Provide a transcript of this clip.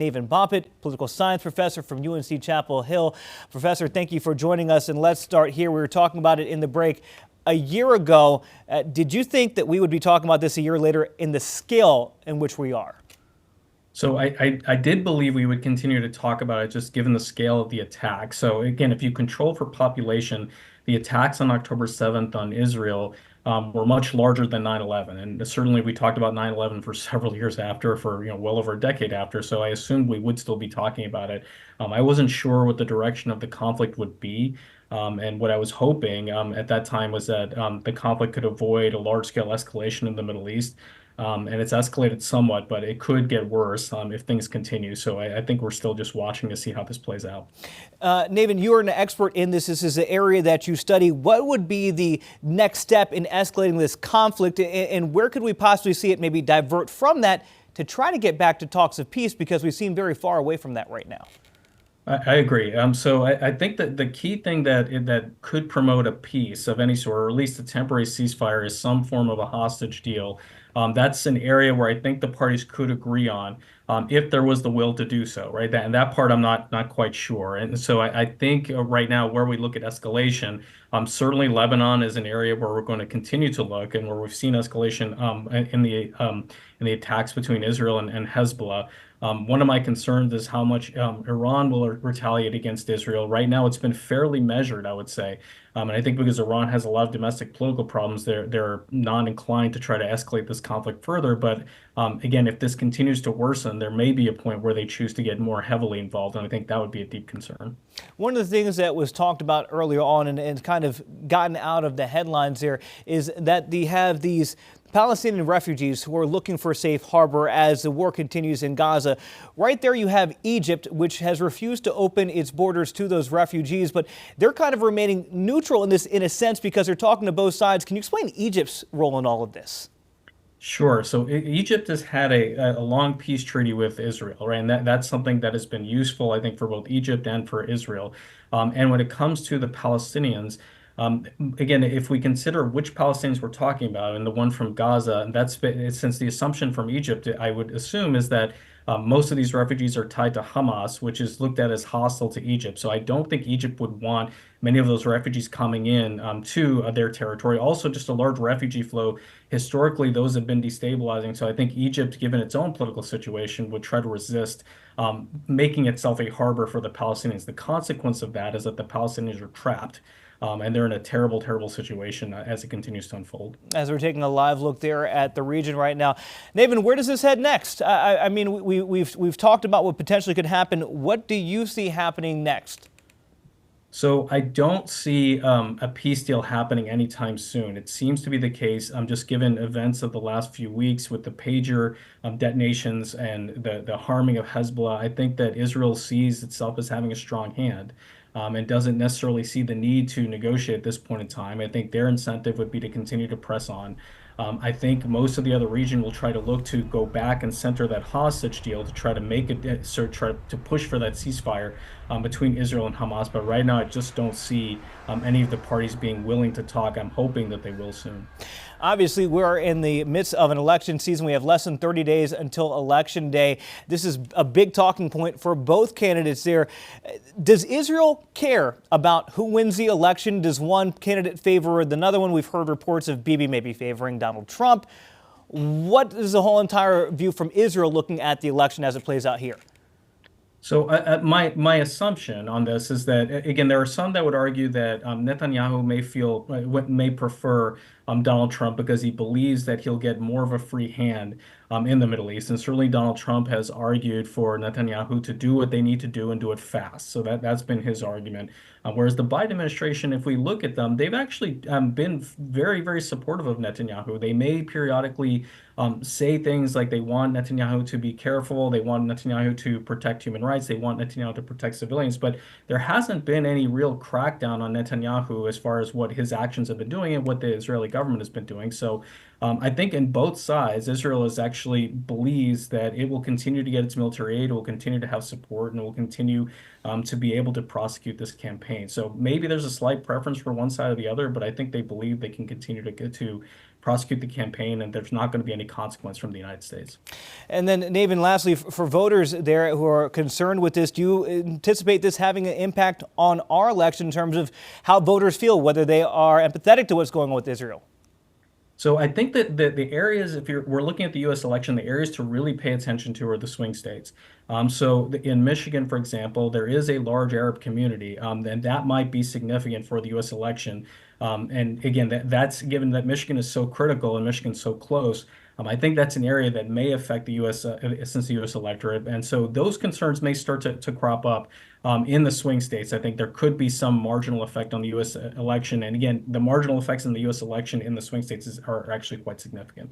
Navin Bapit, political science professor from UNC Chapel Hill. Professor, thank you for joining us. And let's start here. We were talking about it in the break. A year ago, did you think that we would be talking about this a year later in the scale in which we are? So I did believe we would continue to talk about it just given the scale of the attack. So again, if you control for population, the attacks on October 7th on Israel were much larger than 9/11. And certainly we talked about 9/11 for several years after, for well over a decade after. So I assumed we would still be talking about it. I wasn't sure what the direction of the conflict would be. And what I was hoping at that time was that the conflict could avoid a large-scale escalation in the Middle East. And it's escalated somewhat, but it could get worse if things continue. So I think we're still just watching to see how this plays out. Navin, you are an expert in this. This is an area that you study. What would be the next step in escalating this conflict, and where could we possibly see it maybe divert from that to try to get back to talks of peace, because we seem very far away from that right now? I agree. So I think that the key thing that could promote a peace of any sort, or at least a temporary ceasefire, is some form of a hostage deal. That's an area where I think the parties could agree on if there was the will to do so, right? And that part I'm not quite sure. And so I think right now where we look at escalation, certainly Lebanon is an area where we're going to continue to look, and where we've seen escalation in the attacks between Israel and Hezbollah. One of my concerns is how much Iran will retaliate against Israel. Right now, it's been fairly measured, I would say. And I think because Iran has a lot of domestic political problems, they're not inclined to try to escalate this conflict further. But again, if this continues to worsen, there may be a point where they choose to get more heavily involved. And I think that would be a deep concern. One of the things that was talked about earlier on and kind of gotten out of the headlines there is that they have these Palestinian refugees who are looking for a safe harbor as the war continues in Gaza. Right there you have Egypt, which has refused to open its borders to those refugees, but they're kind of remaining neutral in this, in a sense, because they're talking to both sides. Can you explain Egypt's role in all of this? Sure. So Egypt has had a long peace treaty with Israel, right? And that's something that has been useful, I think, for both Egypt and for Israel. And when it comes to the Palestinians, again, if we consider which Palestinians we're talking about, and the one from Gaza, and since the assumption from Egypt, I would assume, is that most of these refugees are tied to Hamas, which is looked at as hostile to Egypt. So I don't think Egypt would want many of those refugees coming in to their territory. Also, just a large refugee flow. Historically, those have been destabilizing. So I think Egypt, given its own political situation, would try to resist making itself a harbor for the Palestinians. The consequence of that is that the Palestinians are trapped. And they're in a terrible, terrible situation as it continues to unfold. As we're taking a live look there at the region right now, Navin, where does this head next? I mean, we've talked about what potentially could happen. What do you see happening next? So I don't see a peace deal happening anytime soon. It seems to be the case, just given events of the last few weeks with the pager detonations and the harming of Hezbollah. I think that Israel sees itself as having a strong hand. And doesn't necessarily see the need to negotiate at this point in time. I think their incentive would be to continue to press on. I think most of the other region will try to look to go back and center that hostage deal to try to make it, try to push for that ceasefire between Israel and Hamas. But right now, I just don't see any of the parties being willing to talk. I'm hoping that they will soon. Obviously, we're in the midst of an election season. We have less than 30 days until Election Day. This is a big talking point for both candidates there. Does Israel care about who wins the election? Does one candidate favor another one? We've heard reports of Bibi maybe favoring Donald Trump. What is the whole entire view from Israel looking at the election as it plays out here? So my assumption on this is that, again, there are some that would argue that Netanyahu may prefer Donald Trump because he believes that he'll get more of a free hand in the Middle East. And certainly Donald Trump has argued for Netanyahu to do what they need to do and do it fast. So that's been his argument. Whereas the Biden administration, if we look at them, they've actually been very, very supportive of Netanyahu. They may periodically say things like they want Netanyahu to be careful, they want Netanyahu to protect human rights, they want Netanyahu to protect civilians, but there hasn't been any real crackdown on Netanyahu as far as what his actions have been doing and what the Israeli government has been doing. So I think in both sides, Israel is actually believes that it will continue to get its military aid, it will continue to have support, and it will continue to be able to prosecute this campaign. So maybe there's a slight preference for one side or the other, but I think they believe they can continue to prosecute the campaign, and there's not going to be any consequence from the United States. And then, Navin, lastly, for voters there who are concerned with this, do you anticipate this having an impact on our election in terms of how voters feel, whether they are empathetic to what's going on with Israel? So I think that the areas, if we're looking at the U.S. election, the areas to really pay attention to are the swing states. In Michigan, for example, there is a large Arab community, and that might be significant for the U.S. election. And again, that's given that Michigan is so critical and Michigan's so close. I think that's an area that may affect the U.S. Since the U.S. electorate, and so those concerns may start to crop up in the swing states. I think there could be some marginal effect on the U.S. election, and again, the marginal effects in the U.S. election in the swing states are actually quite significant.